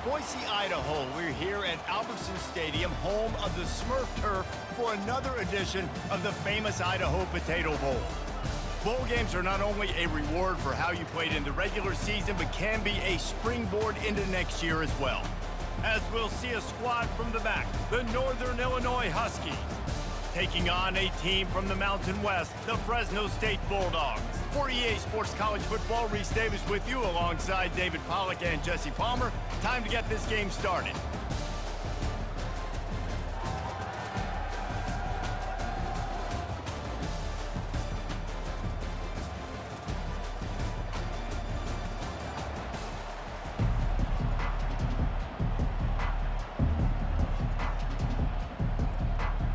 Boise, Idaho. We're here at Albertson Stadium, home of the Smurf Turf, for another edition of the famous Idaho Potato Bowl. Bowl games are not only a reward for how you played in the regular season, but can be a springboard into next year as well. As we'll see a squad from the back, the Northern Illinois Huskies, taking on a team from the Mountain West, the Fresno State Bulldogs. For EA Sports College Football, Reese Davis with you alongside David Pollack and Jesse Palmer. Time to get this game started.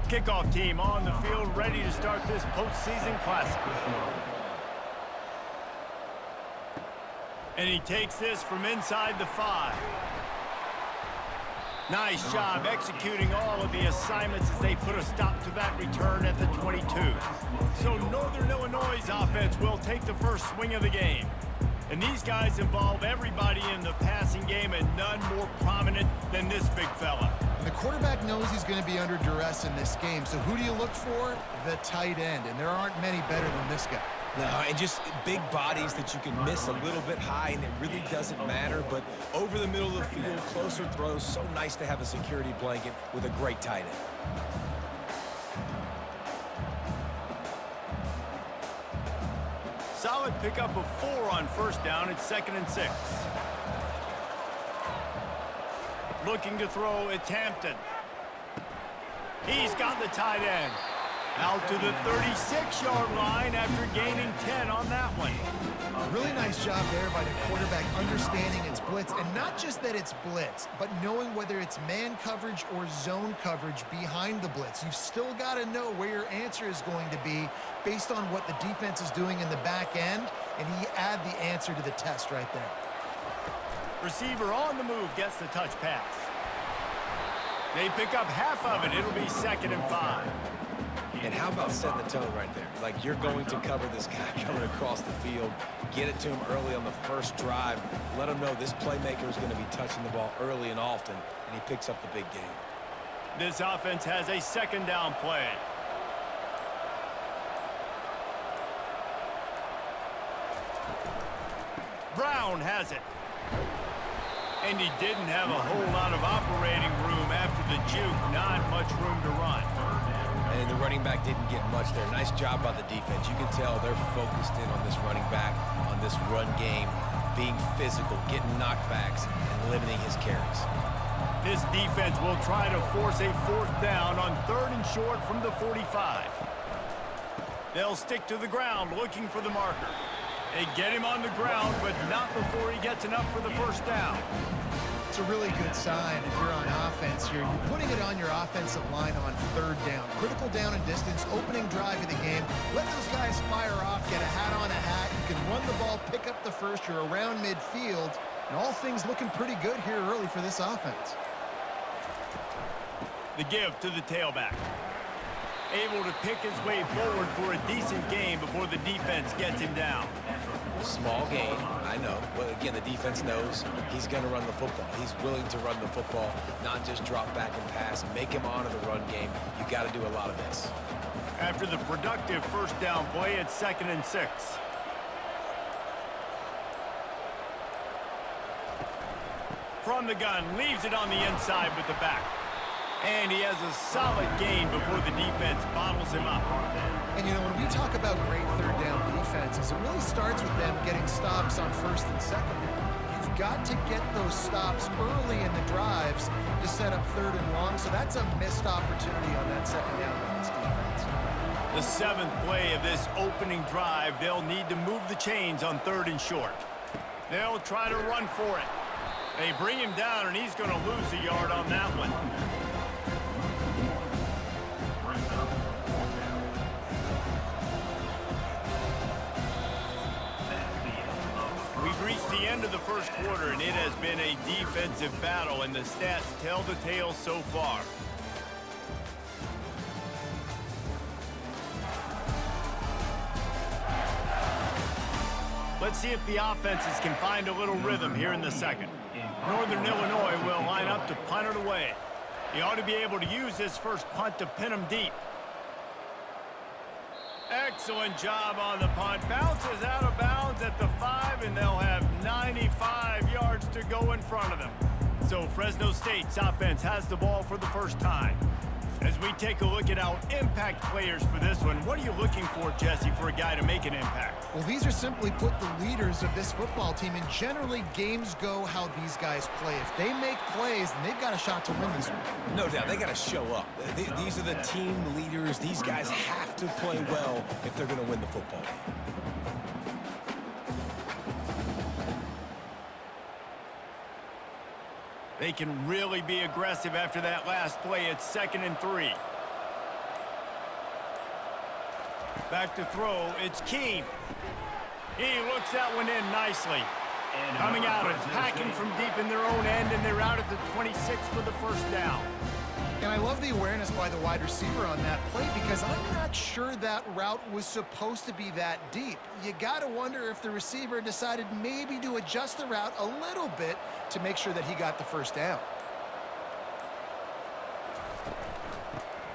Kickoff team on the field, ready to start this postseason classic. And he takes this from inside the 5. Nice job executing all of the assignments as they put a stop to that return at the 22. So Northern Illinois' offense will take the first swing of the game. And these guys involve everybody in the passing game, and none more prominent than this big fella. And the quarterback knows he's going to be under duress in this game. So who do you look for? The tight end. And there aren't many better than this guy. No, and just big bodies that you can miss a little bit high, and it really doesn't matter. But over the middle of the field, closer throws, so nice to have a security blanket with a great tight end. Solid pickup of 4 on first down. It's 2nd and 6. Looking to throw, it's Hampton. He's got the tight end. Out to the 36-yard line after gaining 10 on that one. Really nice job there by the quarterback understanding it's blitz. And not just that it's blitz, but knowing whether it's man coverage or zone coverage behind the blitz. You've still got to know where your answer is going to be based on what the defense is doing in the back end. And he add the answer to the test right there. Receiver on the move gets the touch pass. They pick up half of it. It'll be 2nd and 5. And how about setting the tone right there? Like, you're going to cover this guy coming across the field. Get it to him early on the first drive. Let him know this playmaker is going to be touching the ball early and often, and he picks up the big game. This offense has a 2nd down play. Brown has it. And he didn't have a whole lot of operating room after the juke. Not much room to run. And the running back didn't get much there. Nice job by the defense. You can tell they're focused in on this running back, on this run game, being physical, getting knockbacks, and limiting his carries. This defense will try to force a 4th down on 3rd and short from the 45. They'll stick to the ground looking for the marker. They get him on the ground, but not before he gets enough for the first down. It's a really good sign if you're on offense here. You're putting it on your offensive line on 3rd down. Critical down and distance, opening drive of the game. Let those guys fire off, get a hat on a hat. You can run the ball, pick up the first. You're around midfield. And all things looking pretty good here early for this offense. The give to the tailback. Able to pick his way forward for a decent game before the defense gets him down. Small gain, I know. But again, the defense knows he's going to run the football. He's willing to run the football, not just drop back and pass. Make him honor the run game. You got to do a lot of this. After the productive first down play, it's 2nd and 6. From the gun, leaves it on the inside with the back. And he has a solid gain before the defense bottles him up. And, you know, when we talk about great 3rd down defenses, it really starts with them getting stops on 1st and 2nd down. You've got to get those stops early in the drives to set up 3rd and long, so that's a missed opportunity on that 2nd down by this defense. The 7th play of this opening drive, they'll need to move the chains on 3rd and short. They'll try to run for it. They bring him down, and he's going to lose a yard on that one. We've reached the end of the first quarter, and it has been a defensive battle, and the stats tell the tale so far. Let's see if the offenses can find a little rhythm here in the second. Northern Illinois will up to punt it away. He ought to be able to use this first punt to pin him deep. Excellent job on the punt. Bounces out of bounds at the 5, and they'll have 95 yards to go in front of them. So Fresno State's offense has the ball for the first time. As we take a look at our impact players for this one, what are you looking for, Jesse, for a guy to make an impact? Well, these are simply put the leaders of this football team, and generally games go how these guys play. If they make plays, then they've got a shot to win this one. No doubt, they got to show up. These are the team leaders. These guys have to play well if they're going to win the football game. They can really be aggressive after that last play. It's 2nd and 3. Back to throw. It's Keene. He looks that one in nicely. Coming out, attacking from deep in their own end, and they're out at the 26 for the first down. And I love the awareness by the wide receiver on that play because I'm not sure that route was supposed to be that deep. You got to wonder if the receiver decided maybe to adjust the route a little bit to make sure that he got the first down.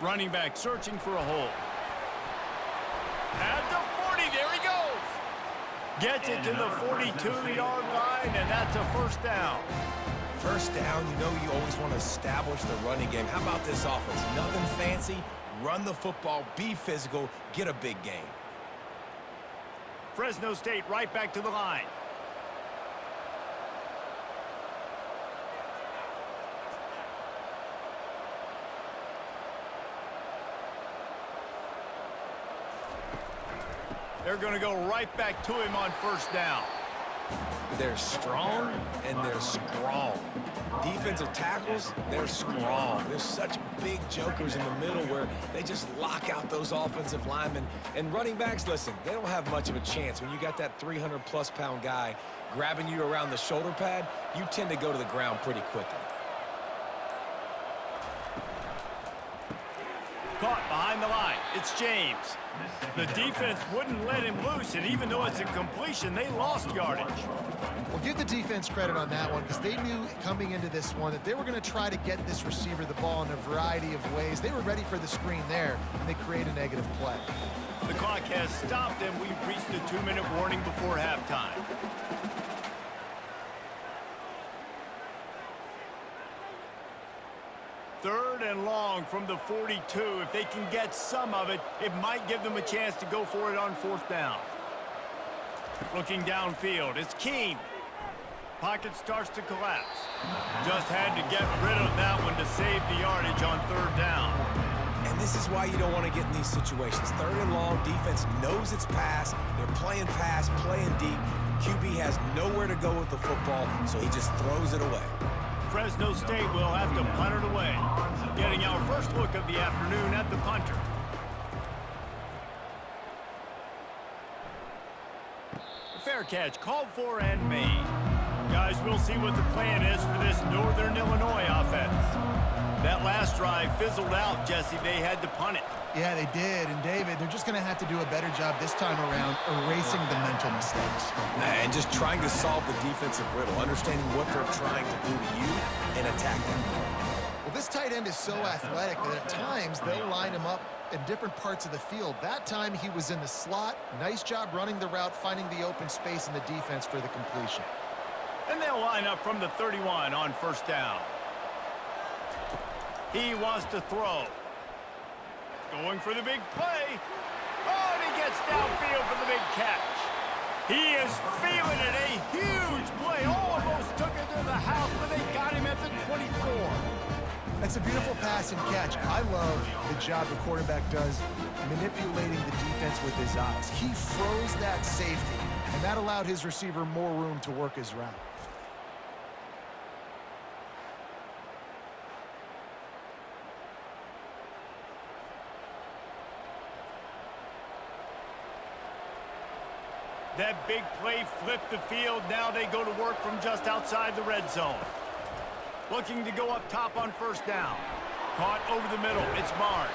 Running back searching for a hole. At the 40, there he goes. Gets it to the 42-yard line, and that's a first down. First down, you know you always want to establish the running game. How about this offense? Nothing fancy. Run the football, be physical, get a big gain. Fresno State right back to the line. They're going to go right back to him on first down. They're strong and they're strong. Defensive tackles, they're strong. There's such big jokers in the middle where they just lock out those offensive linemen. And running backs, listen, they don't have much of a chance. When you got that 300-plus pound guy grabbing you around the shoulder pad, you tend to go to the ground pretty quickly. Caught behind the line. It's James. The defense wouldn't let him loose, and even though it's a completion, they lost yardage. Well, give the defense credit on that one because they knew coming into this one that they were going to try to get this receiver the ball in a variety of ways. They were ready for the screen there, and they create a negative play. The clock has stopped, and we've reached the 2-minute warning before halftime. Third and long from the 42. If they can get some of it, it might give them a chance to go for it on fourth down. Looking downfield, it's Keene. Pocket starts to collapse. Just had to get rid of that one to save the yardage on third down. And this is why you don't want to get in these situations. Third and long, defense knows it's pass. They're playing pass, playing deep. QB has nowhere to go with the football, so he just throws it away. Fresno State will have to punt it away. Getting our first look of the afternoon at the punter. Fair catch called for and made. Guys, we'll see what the plan is for this Northern Illinois offense. That last drive fizzled out, Jesse. They had to punt it. Yeah, they did. And, David, they're just going to have to do a better job this time around erasing the mental mistakes. And just trying to solve the defensive riddle, understanding what they're trying to do to you and attack them. Well, this tight end is so athletic that at times they'll line him up in different parts of the field. That time he was in the slot. Nice job running the route, finding the open space in the defense for the completion. And they'll line up from the 31 on first down. He wants to throw. Going for the big play. Oh, and he gets downfield for the big catch. He is feeling it. A huge play. Almost took it to the house, but they got him at the 24. That's a beautiful pass and catch. I love the job the quarterback does manipulating the defense with his eyes. He froze that safety, and that allowed his receiver more room to work his route. That big play flipped the field. Now they go to work from just outside the red zone. Looking to go up top on first down. Caught over the middle. It's Barnes.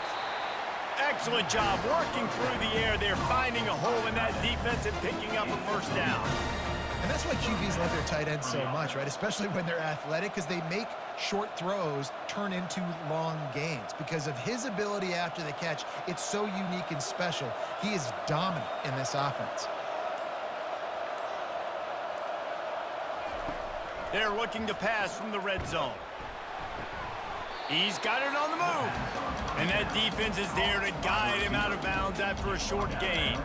Excellent job working through the air. They're finding a hole in that defense and picking up a first down. And that's why QBs love their tight ends so much, right? Especially when they're athletic, because they make short throws turn into long gains. Because of his ability after the catch, it's so unique and special. He is dominant in this offense. They're looking to pass from the red zone. He's got it on the move. And that defense is there to guide him out of bounds after a short gain.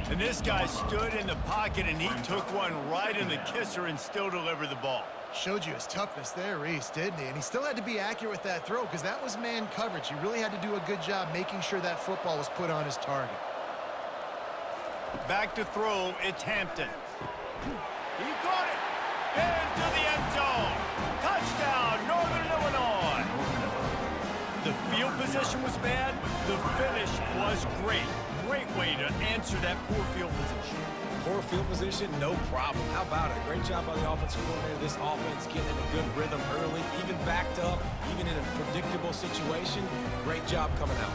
And this guy stood in the pocket, and he took one right in the kisser and still delivered the ball. Showed you his toughness there, Reese, didn't he? And he still had to be accurate with that throw because that was man coverage. He really had to do a good job making sure that football was put on his target. Back to throw, it's Hampton. He caught it into the end zone. Touchdown, Northern Illinois. The field position was bad. The finish was great. Great way to answer that poor field position. Poor field position, no problem. How about it? Great job by the offensive coordinator. This offense getting in a good rhythm early, even backed up, even in a predictable situation. Great job coming out.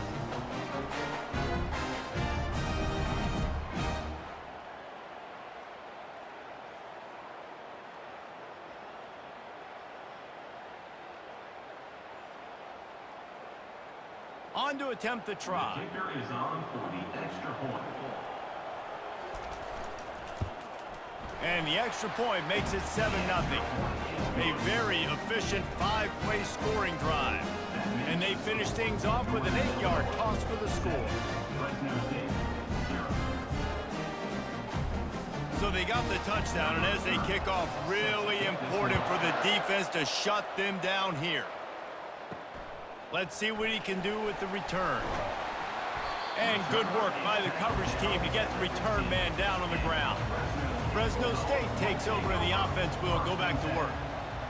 On to attempt the try. The kicker is on for the extra point. And the extra point makes it 7-0. A very efficient 5-play scoring drive. And they finish things off with an 8-yard toss for the score. So they got the touchdown, and as they kick off, really important for the defense to shut them down here. Let's see what he can do with the return. And good work by the coverage team to get the return man down on the ground. Fresno State takes over and the offense will go back to work.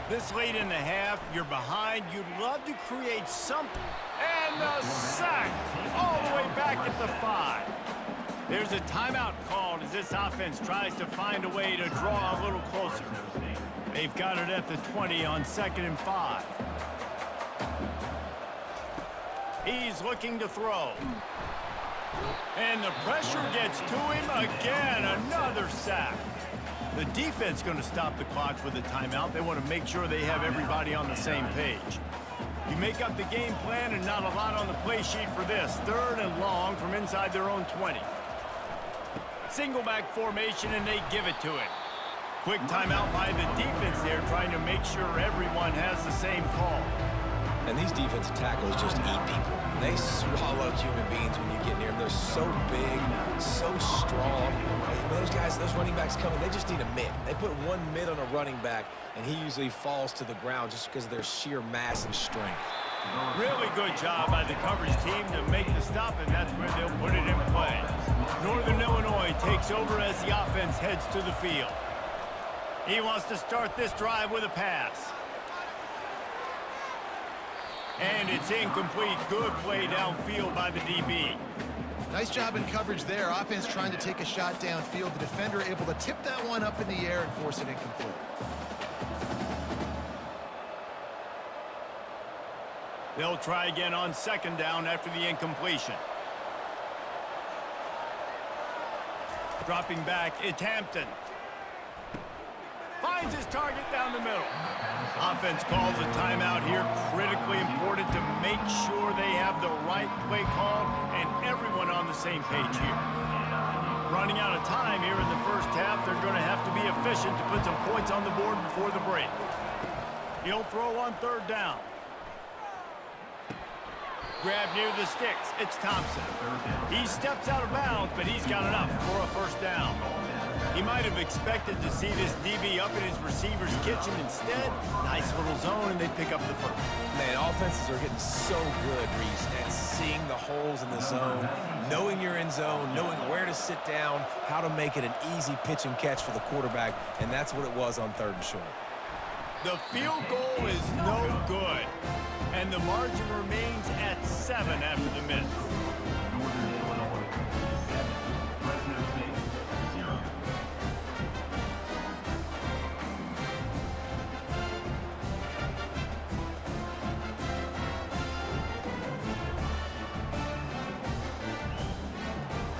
This late in the half, you're behind. You'd love to create something. And the sack all the way back at the 5. There's a timeout called as this offense tries to find a way to draw a little closer. They've got it at the 20 on 2nd and 5. He's looking to throw. And the pressure gets to him again. Another sack. The defense going to stop the clock with a timeout. They want to make sure they have everybody on the same page. You make up the game plan and not a lot on the play sheet for this. 3rd and long from inside their own 20. Single back formation, and they give it to him. Quick timeout by the defense there, trying to make sure everyone has the same call. And these defensive tackles just eat people. They swallow human beings when you get near them. They're so big, so strong. And those guys, those running backs coming, they just need a mid. They put one mid on a running back, and he usually falls to the ground just because of their sheer mass and strength. Really good job by the coverage team to make the stop, and that's where they'll put it in play. Northern Illinois takes over as the offense heads to the field. He wants to start this drive with a pass. And it's incomplete. Good play downfield by the DB. Nice job in coverage there. Offense trying to take a shot downfield. The defender able to tip that one up in the air and force it incomplete. They'll try again on 2nd down after the incompletion. Dropping back, it's Hampton. Finds his target down the middle. Offense calls a timeout here. Critically important to make sure they have the right play call and everyone on the same page here. Running out of time here in the first half. They're going to have to be efficient to put some points on the board before the break. He'll throw on 3rd down. Grab near the sticks. It's Thompson. He steps out of bounds, but he's got enough for a 1st down. He might have expected to see this DB up in his receiver's kitchen. Instead, nice little zone, and they pick up the 1st. Man, offenses are getting so good, Reese, at seeing the holes in the zone, knowing you're in zone, knowing where to sit down, how to make it an easy pitch and catch for the quarterback, and that's what it was on 3rd and short. The field goal is no good, and the margin remains at 7 after the minute. Northern Illinois 7, Fresno State 0.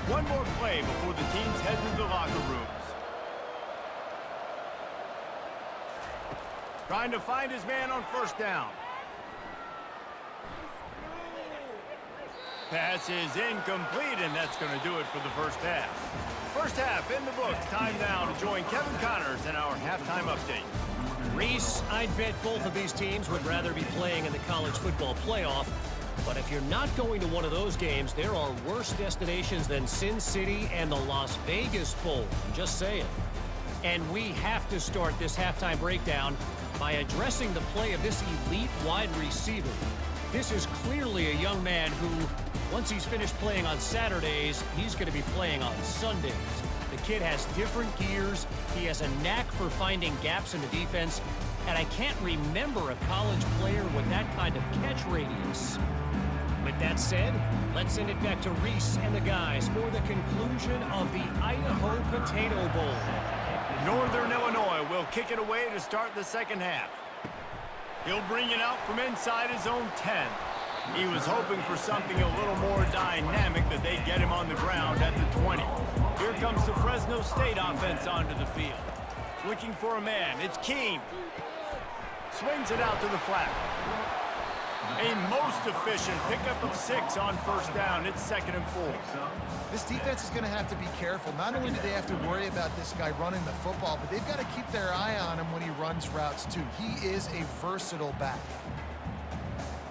One more play before the teams head to the locker rooms. Trying to find his man on first down. Pass is incomplete, and that's going to do it for the first half. First half in the books. Time now to join Kevin Connors in our halftime update. Reese, I'd bet both of these teams would rather be playing in the college football playoff. But if you're not going to one of those games, there are worse destinations than Sin City and the Las Vegas Bowl. I'm just saying. And we have to start this halftime breakdown by addressing the play of this elite wide receiver. This is clearly a young man who, once he's finished playing on Saturdays, he's going to be playing on Sundays. The kid has different gears. He has a knack for finding gaps in the defense. And I can't remember a college player with that kind of catch radius. With that said, let's send it back to Reese and the guys for the conclusion of the Idaho Potato Bowl. Northern Illinois will kick it away to start the second half. He'll bring it out from inside his own 10. He was hoping for something a little more dynamic, that they'd get him on the ground at the 20. Here comes the Fresno State offense onto the field. Looking for a man. It's Keene. Swings it out to the flat. A most efficient pickup of 6 on first down. It's 2nd and 4. This defense is going to have to be careful. Not only do they have to worry about this guy running the football, but they've got to keep their eye on him when he runs routes too. He is a versatile back.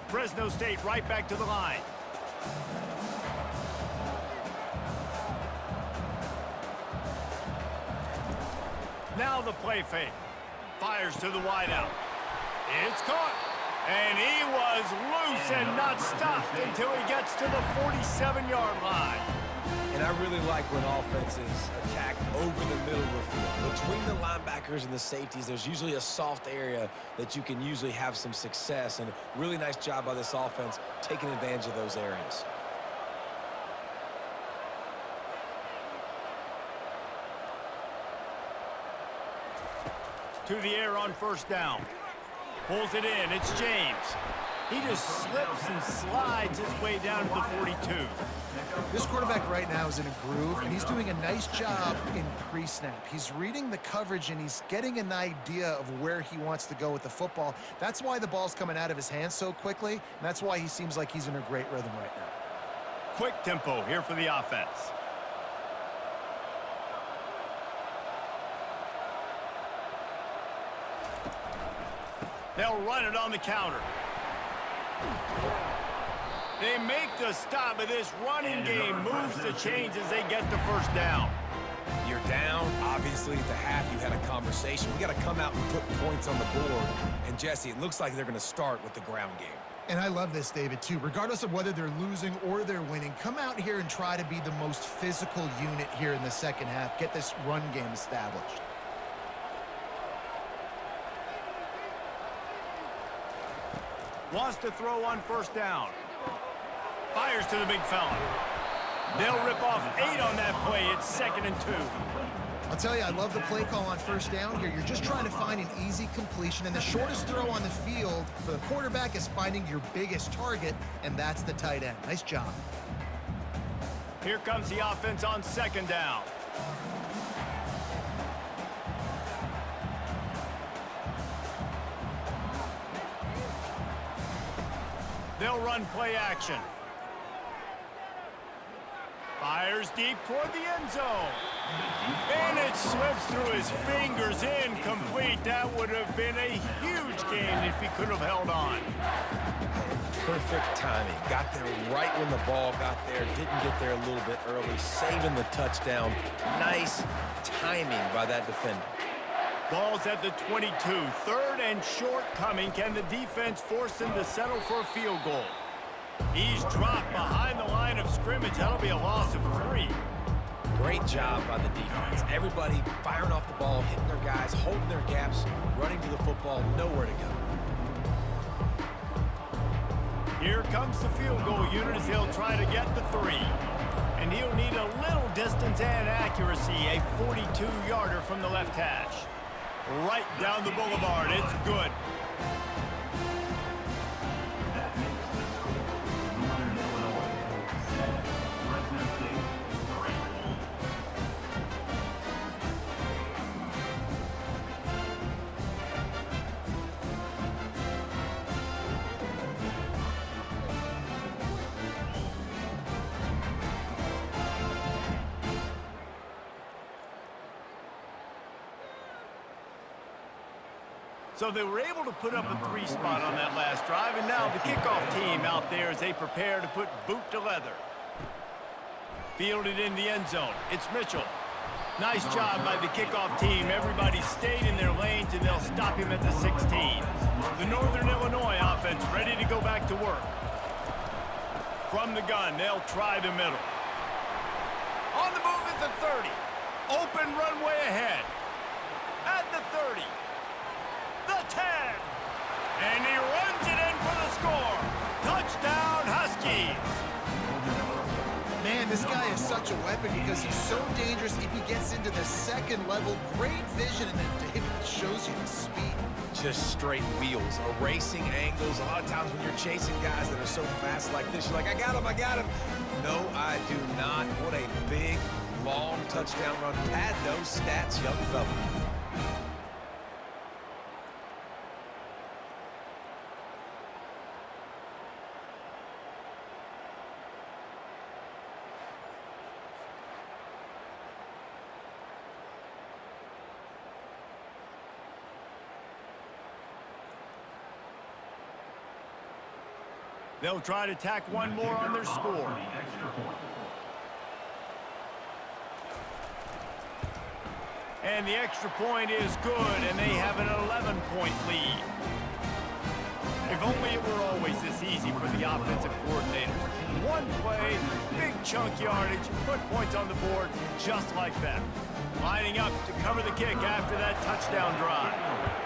Fresno State right back to the line. Now the play fake. Fires to the wideout. It's caught. And he was loose and not stopped until he gets to the 47-yard line. And I really like when offenses attack over the middle of the field. Between the linebackers and the safeties, there's usually a soft area that you can usually have some success. And a really nice job by this offense taking advantage of those areas. To the air on first down. Pulls it in. It's James. He just slips and slides his way down to the 42. This quarterback right now is in a groove, and he's doing a nice job in pre-snap. He's reading the coverage, and he's getting an idea of where he wants to go with the football. That's why the ball's coming out of his hands so quickly, and that's why he seems like he's in a great rhythm right now. Quick tempo here for the offense. They'll run it on the counter. They make the stop, but this running game moves the chains as they get the first down. You're down. Obviously, at the half, you had a conversation. We got to come out and put points on the board. And, Jesse, it looks like they're going to start with the ground game. And I love this, David, too. Regardless of whether they're losing or they're winning, come out here and try to be the most physical unit here in the second half. Get this run game established. Wants to throw on first down. Fires to the big fella. They'll rip off 8 on that play. It's 2nd and 2. I'll tell you, I love the play call on first down here. You're just trying to find an easy completion, and the shortest throw on the field for the quarterback is finding your biggest target, and that's the tight end. Nice job. Here comes the offense on 2nd down. They'll run play action. Fires deep toward the end zone. And it slips through his fingers, incomplete. That would have been a huge gain if he could have held on. Perfect timing. Got there right when the ball got there. Didn't get there a little bit early. Saving the touchdown. Nice timing by that defender. Ball's at the 22. 3rd and short coming. Can the defense force him to settle for a field goal? He's dropped behind the line of scrimmage. That'll be a loss of 3. Great job by the defense. Everybody firing off the ball, hitting their guys, holding their gaps, running to the football, nowhere to go. Here comes the field goal unit as he'll try to get the 3. And he'll need a little distance and accuracy. A 42-yarder from the left hash. Right down the boulevard. It's good. That makes the score Northern Illinois 7, Fresno State 3. So they were able to put up a 3 spot on that last drive, and now the kickoff team out there as they prepare to put boot to leather. Fielded in the end zone. It's Mitchell. Nice job by the kickoff team. Everybody stayed in their lanes, and they'll stop him at the 16. The Northern Illinois offense ready to go back to work. From the gun, they'll try the middle. On the move at the 30. Open runway ahead. At the 30. The 10. And he runs it in for the score. Touchdown, Huskies. Man, this guy is such a weapon because he's so dangerous if he gets into the second level. Great vision, and then David shows you the speed. Just straight wheels, erasing angles. A lot of times when you're chasing guys that are so fast like this, you're like, I got him, I got him. No, I do not. What a big, long touchdown run. Pad those stats, young fella. They'll try to tack one more on their score. And the extra point is good, and they have an 11-point lead. If only it were always this easy for the offensive coordinators. One play, big chunk yardage, put points on the board just like that. Lining up to cover the kick after that touchdown drive.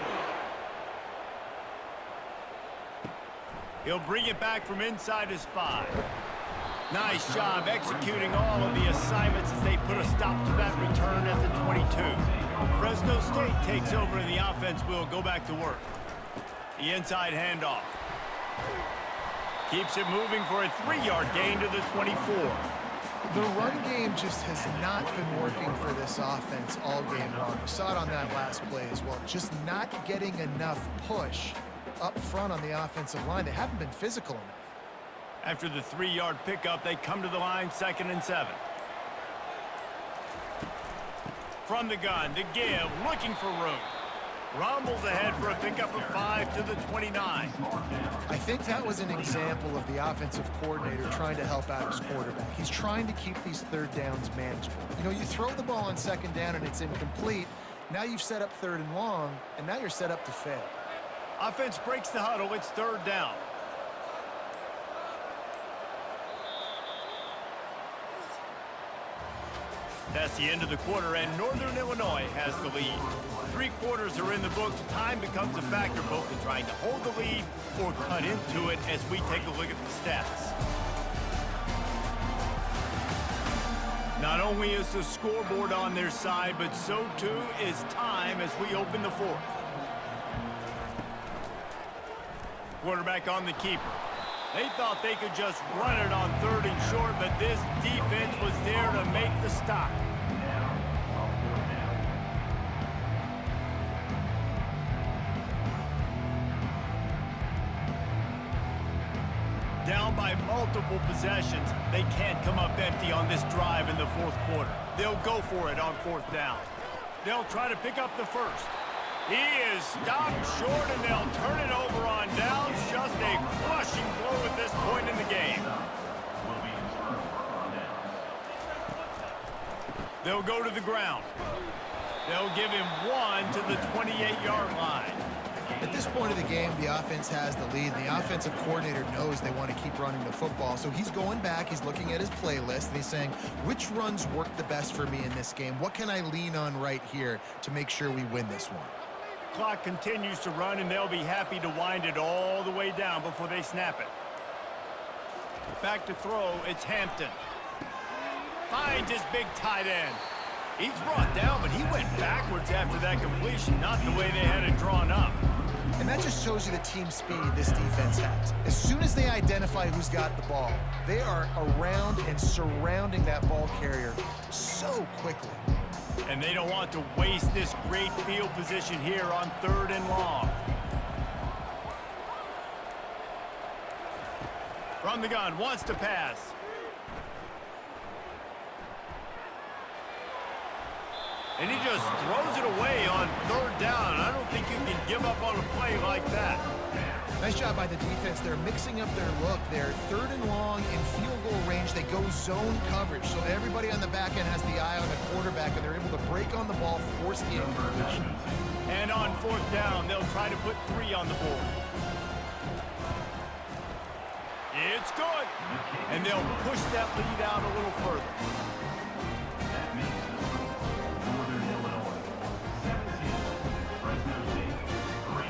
He'll bring it back from inside his 5. Nice job executing all of the assignments as they put a stop to that return at the 22. Fresno State takes over and the offense will go back to work. The inside handoff. Keeps it moving for a 3-yard gain to the 24. The run game just has not been working for this offense all game long. We saw it on that last play as well. Just not getting enough push up front on the offensive line. They haven't been physical enough. After the 3-yard pickup, they come to the line, 2nd and 7. From the gun, to give, looking for room. Rumbles ahead for a pickup of 5 to the 29. I think that was an example of the offensive coordinator trying to help out his quarterback. He's trying to keep these 3rd downs manageable. You know, you throw the ball on 2nd down and it's incomplete. Now you've set up 3rd and long, and now you're set up to fail. Offense breaks the huddle. It's 3rd down. That's the end of the quarter, and Northern Illinois has the lead. 3 quarters are in the books. Time becomes a factor both in trying to hold the lead or cut into it as we take a look at the stats. Not only is the scoreboard on their side, but so too is time as we open the 4th. Quarterback on the keeper. They thought they could just run it on 3rd and short, but this defense was there to make the stop. Down by multiple possessions, they can't come up empty on this drive in the 4th quarter. They'll go for it on 4th down. They'll try to pick up the 1st. He is stopped short, and they'll turn it over on downs. Just a crushing blow at this point in the game. They'll go to the ground. They'll give him 1 to the 28-yard line. At this point of the game, the offense has the lead, and the offensive coordinator knows they want to keep running the football. So he's going back, he's looking at his playlist, and he's saying, which runs work the best for me in this game? What can I lean on right here to make sure we win this one? Clock continues to run, and they'll be happy to wind it all the way down before they snap it. Back to throw, it's Hampton. Finds his big tight end. He's brought down, but he went backwards after that completion, not the way they had it drawn up. And that just shows you the team speed this defense has. As soon as they identify who's got the ball, they are around and surrounding that ball carrier so quickly. And they don't want to waste this great field position here on 3rd and long. From the gun, wants to pass. And he just throws it away on third down. I don't think you can give up on a play like that. Nice job by the defense. They're mixing up their look. They're third and long in field goal range. They go zone coverage. So everybody on the back end has the eye on the quarterback, and they're able to break on the ball, force the incompletion. And on fourth down, they'll try to put 3 on the board. It's good. And they'll push that lead out a little further. That makes the score Northern Illinois 17, Fresno State 3.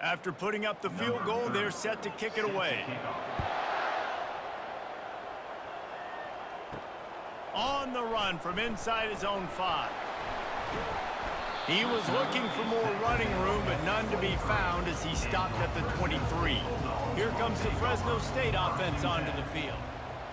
After putting up the field goal, they're set to kick it away. On the run from inside his own 5. He was looking for more running room, but none to be found as he stopped at the 23. Here comes the Fresno State offense onto the field.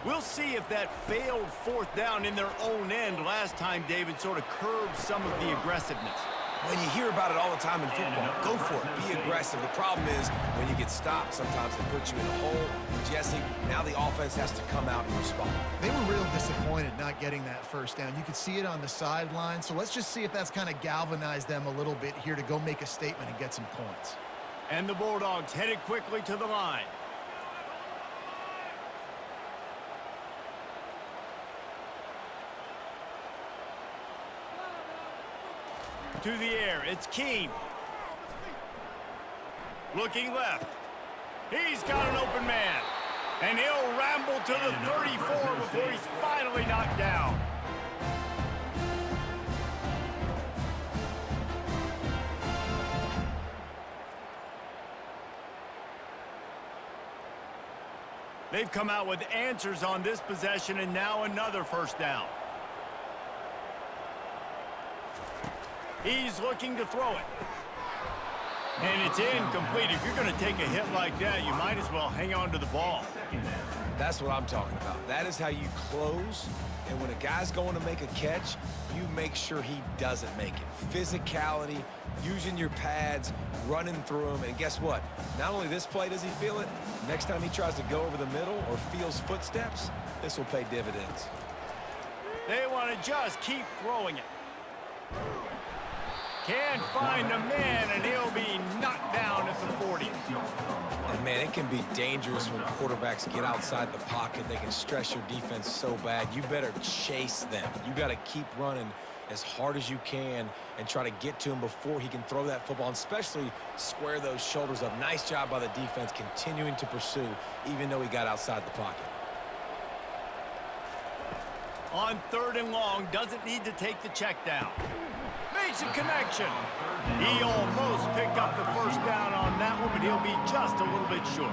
We'll see if that failed fourth down in their own end last time, David, sort of curbed some of the aggressiveness. When you hear about it all the time in football, go for it. Be aggressive. The problem is when you get stopped, sometimes they put you in a hole. Jesse, now the offense has to come out and respond. They were real disappointed not getting that first down. You could see it on the sideline. So let's just see if that's kind of galvanized them a little bit here to go make a statement and get some points. And the Bulldogs headed quickly to the line. To the air, it's Keene. Looking left. He's got an open man. And he'll ramble to the 34 before he's finally knocked down. They've come out with answers on this possession, and now another first down. He's looking to throw it. And it's incomplete. If you're going to take a hit like that, you might as well hang on to the ball. That's what I'm talking about. That is how you close. And when a guy's going to make a catch, you make sure he doesn't make it. Physicality, using your pads, running through them. And guess what? Not only this play does he feel it, next time he tries to go over the middle or feels footsteps, this will pay dividends. They want to just keep throwing it. Can't find a man, and he'll be knocked down at the 40. And, man, it can be dangerous when quarterbacks get outside the pocket. They can stress your defense so bad. You better chase them. You got to keep running as hard as you can and try to get to him before he can throw that football, and especially square those shoulders up. Nice job by the defense continuing to pursue, even though he got outside the pocket. On third and long, doesn't need to take the check down. Makes a connection. He almost picked up the first down on that one, but he'll be just a little bit short.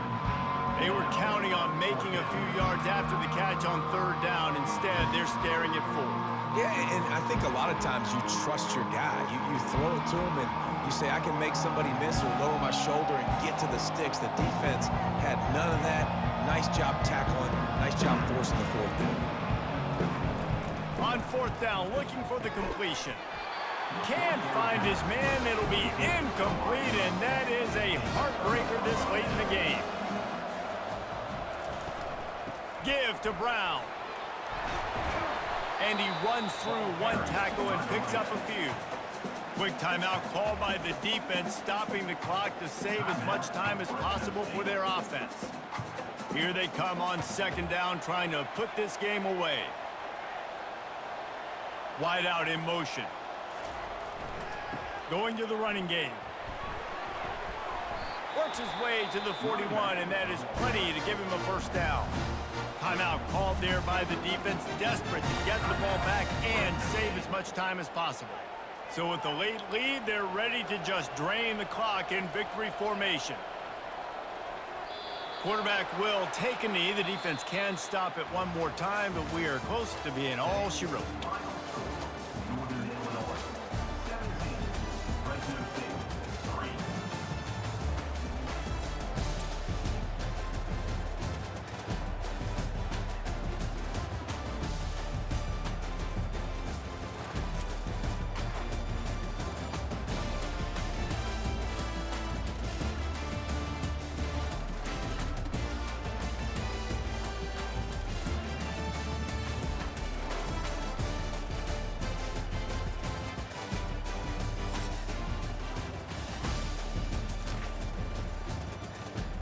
They were counting on making a few yards after the catch on third down. Instead, they're staring at fourth. Yeah, and I think a lot of times you trust your guy. You throw it to him, and you say, I can make somebody miss or lower my shoulder and get to the sticks. The defense had none of that. Nice job tackling. Nice job forcing the fourth down. On fourth down, looking for the completion. Can't find his man. It'll be incomplete, and that is a heartbreaker this late in the game. Give to Brown. And he runs through one tackle and picks up a few. Quick timeout called by the defense, stopping the clock to save as much time as possible for their offense. Here they come on second down, trying to put this game away. Wide out in motion. Going to the running game. Works his way to the 41, and that is plenty to give him a first down. Timeout called there by the defense, desperate to get the ball back and save as much time as possible. So with the late lead, they're ready to just drain the clock in victory formation. Quarterback will take a knee. The defense can stop it one more time, but we are close to being all she wrote.